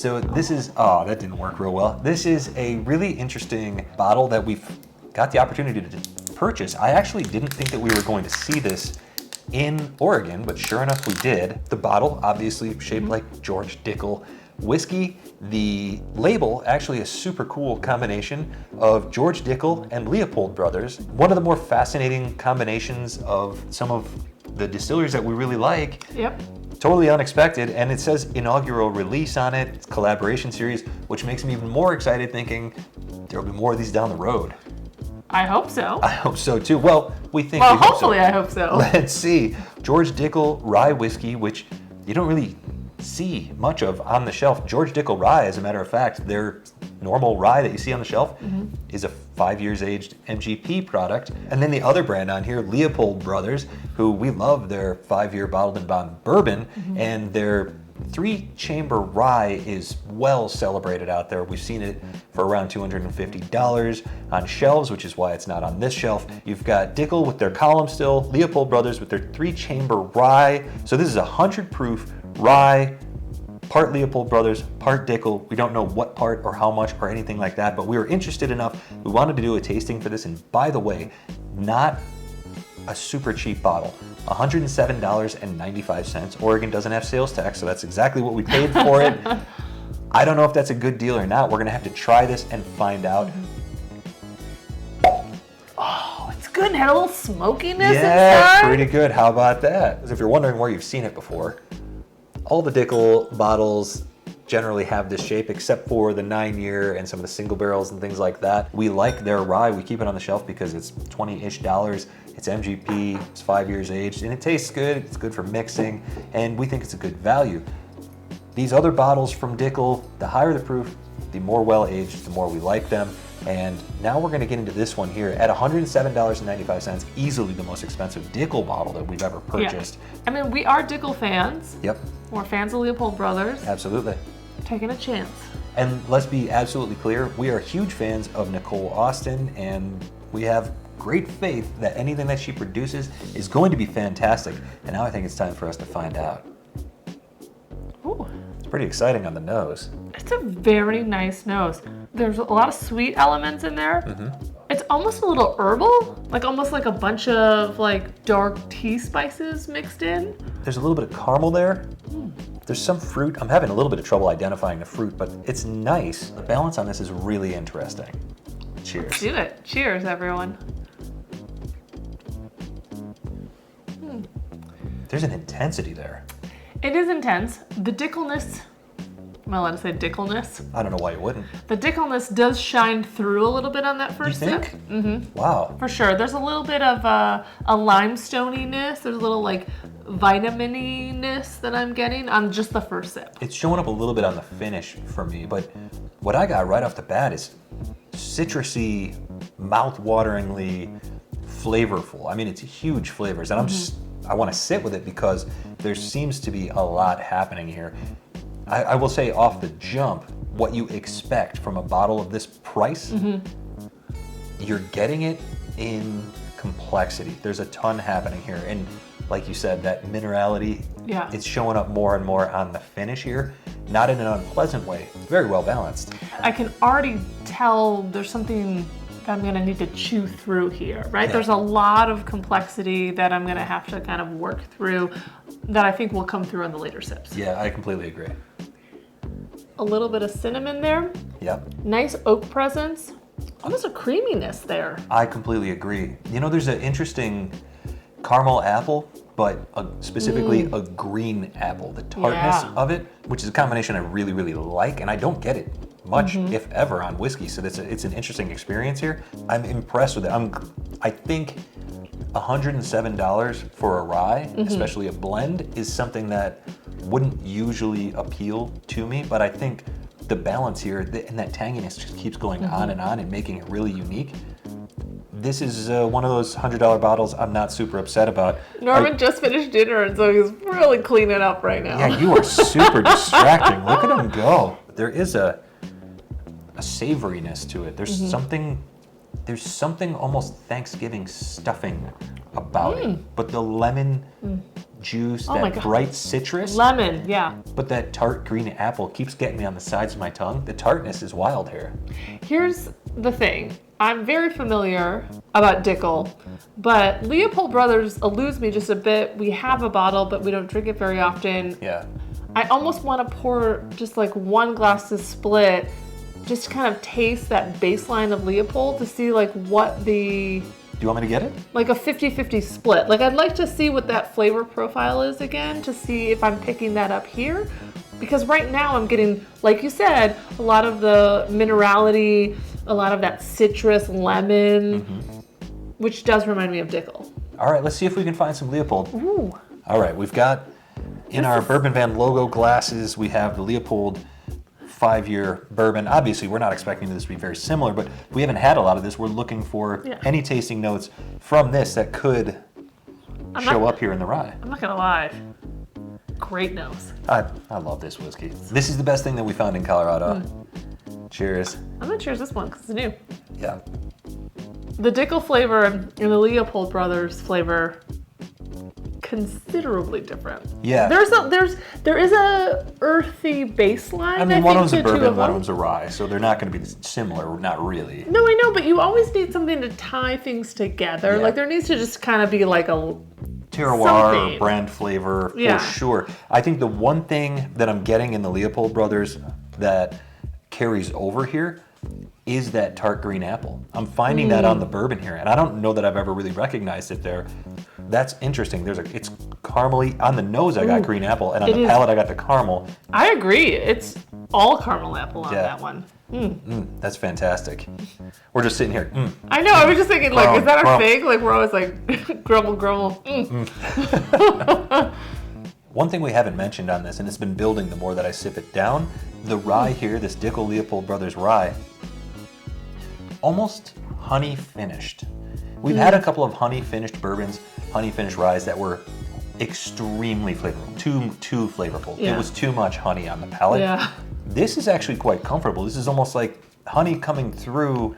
So this is, oh, that didn't work real well. This is a really interesting bottle that we've got the opportunity to purchase. I actually didn't think that we were going to see this in Oregon, but sure enough we did. The bottle, obviously shaped like George Dickel whiskey. The label, actually a super cool combination of George Dickel and Leopold Brothers. One of the more fascinating combinations of some of the distilleries that we really like. Yep. Totally unexpected, and it says inaugural release on it. It's collaboration series, which makes me even more excited thinking there'll be more of these down the road. I hope so. I hope so too. Well, we think Well, we hope hopefully so. I hope so. Let's see. George Dickel Rye whiskey, which you don't really see much of on the shelf. George Dickel Rye, as a matter of fact, their normal rye that you see on the shelf is a 5 years aged MGP product. And then the other brand on here, Leopold Brothers, who we love their 5-year bottled and bond bourbon, and their 3-chamber rye is well celebrated out there. We've seen it for around $250 on shelves, which is why it's not on this shelf. You've got Dickel with their column still, Leopold Brothers with their 3-chamber rye. So this is a 100 proof rye, part Leopold Brothers, part Dickel. We don't know what part or how much or anything like that, but we were interested enough. We wanted to do a tasting for this, and by the way, not a super cheap bottle. $107.95. Oregon doesn't have sales tax, so that's exactly what we paid for it. I don't know if that's a good deal or not. We're gonna have to try this and find out. Oh, it's good. It had a little smokiness Yeah, inside. pretty good. How about that? If you're wondering where you've seen it before, all the Dickel bottles generally have this shape except for the 9-year and some of the single barrels and things like that. We like their rye. We keep it on the shelf because it's $20-ish. It's MGP, it's 5 years aged, and it tastes good. It's good for mixing, and we think it's a good value. These other bottles from Dickel, the higher the proof, the more well aged, the more we like them. And now we're gonna get into this one here at $107.95, easily the most expensive Dickel bottle that we've ever purchased. Yeah. I mean, we are Dickel fans. Yep. We're fans of Leopold Brothers. Absolutely. Taking a chance. And let's be absolutely clear, we are huge fans of Nicole Austin, and we have great faith that anything that she produces is going to be fantastic. And now I think it's time for us to find out. Ooh. It's pretty exciting on the nose. It's a very nice nose. There's a lot of sweet elements in there. It's almost a little herbal, like almost like a bunch of like dark tea spices mixed in. There's a little bit of caramel there. There's some fruit. I'm having a little bit of trouble identifying the fruit, but it's nice. The balance on this is really interesting. Cheers. Let's do it. Cheers, everyone. There's an intensity there. It is intense. The Dickelness, am I allowed to say Dickelness? I don't know why you wouldn't. The Dickelness does shine through a little bit on that first You think? sip. Mm-hmm. Wow. For sure. There's a little bit of a limestoniness. There's a little like vitamininess that I'm getting on just the first sip. It's showing up a little bit on the finish for me, but what I got right off the bat is citrusy, mouth-wateringly flavorful. I mean, it's huge flavors, and I want to sit with it because there seems to be a lot happening here. I will say off the jump, what you expect from a bottle of this price, you're getting it in complexity. There's a ton happening here, and like you said, that minerality, it's showing up more and more on the finish here. Not in an unpleasant way, very well balanced. I can already tell there's something that I'm gonna need to chew through here, right? Yeah. There's a lot of complexity that I'm gonna have to kind of work through that I think will come through in the later sips. Yeah, I completely agree. A little bit of cinnamon there. Yep. Nice oak presence. Almost a creaminess there. I completely agree. You know, there's an interesting caramel apple, but specifically a green apple. The tartness of it, which is a combination I really, really like, and I don't get it much, if ever, on whiskey. So it's an interesting experience here. I'm impressed with it. I think $107 for a rye, especially a blend, is something that wouldn't usually appeal to me, but I think the balance here and that tanginess just keeps going on and making it really unique. This is one of those $100 bottles I'm not super upset about. Norman just finished dinner, and so he's really cleaning up right now. Yeah, you are super distracting. Look at him go. There is a savoriness to it. There's something almost Thanksgiving stuffing about it. But the lemon juice, Oh my that God. bright citrus, Lemon, yeah. but that tart green apple keeps getting me on the sides of my tongue. The tartness is wild here. Here's the thing. I'm very familiar about Dickel, but Leopold Brothers eludes me just a bit. We have a bottle, but we don't drink it very often. Yeah. I almost want to pour just like one glass to split, just to kind of taste that baseline of Leopold to see like what the, Do you want me to get it? like a 50-50 split. Like I'd like to see what that flavor profile is again, to see if I'm picking that up here. Because right now I'm getting, like you said, a lot of the minerality, a lot of that citrus, lemon, which does remind me of Dickel. All right, let's see if we can find some Leopold. Ooh. All right, we've got in our Bourbon Van logo glasses, we have the Leopold 5-year bourbon. Obviously, we're not expecting this to be very similar, but we haven't had a lot of this. We're looking for any tasting notes from this that could show up here in the rye. I'm not gonna lie. Great nose. I love this whiskey. This is the best thing that we found in Colorado. Cheers. I'm gonna cheers this one because it's new. Yeah. The Dickel flavor and the Leopold Brothers flavor considerably different. Yeah. There is a earthy baseline. I mean, one of them's a to two bourbon, of one them. of them's a rye, so they're not going to be similar, not really. No, I know, but you always need something to tie things together. Yeah. Like there needs to just kind of be like a Terroir something. or brand flavor, Yeah. for sure. I think the one thing that I'm getting in the Leopold Brothers that carries over here is that tart green apple. I'm finding that on the bourbon here, and I don't know that I've ever really recognized it there. That's interesting. It's caramely. On the nose, I got green apple, and on the palate, I got the caramel. I agree. It's all caramel apple on that one. That's fantastic. We're just sitting here. I know. I was just thinking, like, is that our Crumb. thing? Like, we're always like, grumble, grumble. One thing we haven't mentioned on this, and it's been building the more that I sip it down, the rye here, this Dickel Leopold Brothers rye, almost honey finished. We've had a couple of honey finished bourbons, honey finished ryes that were extremely flavorful, too flavorful. Yeah. It was too much honey on the palate. Yeah. This is actually quite comfortable. This is almost like honey coming through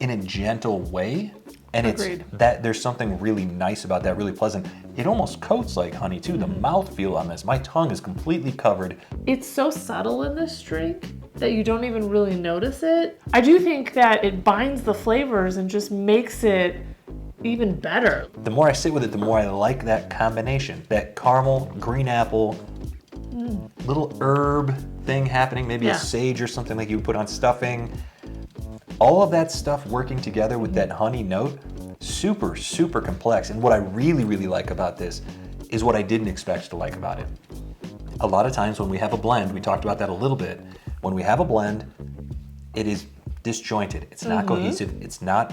in a gentle way. And Agreed. it's that there's something really nice about that, really pleasant. It almost coats like honey too. The mouthfeel on this, my tongue is completely covered. It's so subtle in this drink that you don't even really notice it. I do think that it binds the flavors and just makes it even better. The more I sit with it, the more I like that combination. That caramel, green apple, little herb thing happening, maybe a sage or something like you would put on stuffing. All of that stuff working together with that honey note, super, super complex. And what I really, really like about this is what I didn't expect to like about it. A lot of times when we have a blend, we talked about that a little bit, when we have a blend, it is disjointed. It's not cohesive. It's not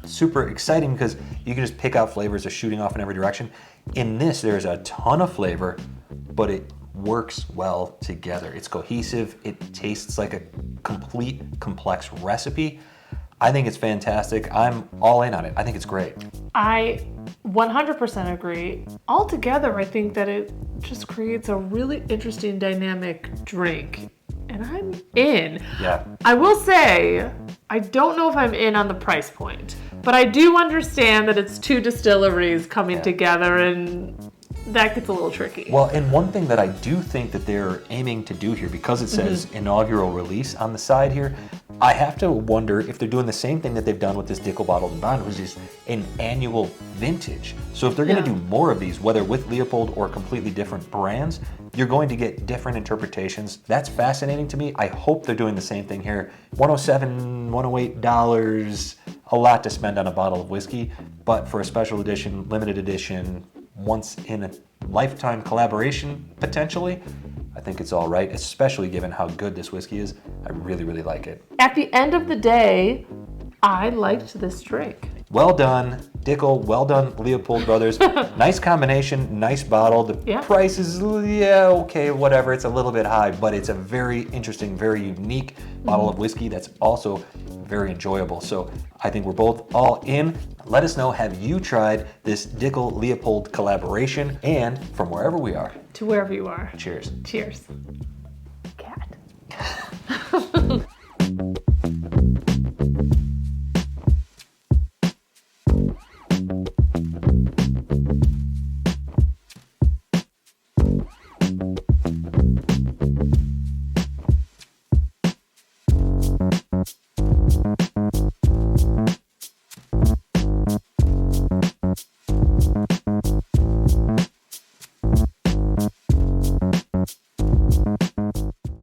super exciting because you can just pick out flavors that are shooting off in every direction. In this, there's a ton of flavor, but it works well together. It's cohesive. It tastes like a complete, complex recipe. I think it's fantastic. I'm all in on it. I think it's great. I 100% agree. Altogether, I think that it just creates a really interesting dynamic drink. And I'm in. Yeah. I will say, I don't know if I'm in on the price point, but I do understand that it's two distilleries coming together and that gets a little tricky. Well, and one thing that I do think that they're aiming to do here, because it says inaugural release on the side here, I have to wonder if they're doing the same thing that they've done with this Dickel Bottled and Bond, which is an annual vintage. So if they're going to do more of these, whether with Leopold or completely different brands, you're going to get different interpretations. That's fascinating to me. I hope they're doing the same thing here. $107, $108, a lot to spend on a bottle of whiskey, but for a special edition, limited edition, once in a lifetime collaboration, potentially, I think it's all right, especially given how good this whiskey is. I really, really like it. At the end of the day, I liked this drink. Well done, Dickel. Well done, Leopold Brothers. Nice combination, nice bottle. The price is, okay, whatever. It's a little bit high, but it's a very interesting, very unique bottle of whiskey that's also very enjoyable. So I think we're both all in. Let us know, have you tried this Dickel Leopold collaboration? And from wherever we are, To wherever you are. cheers. Cheers.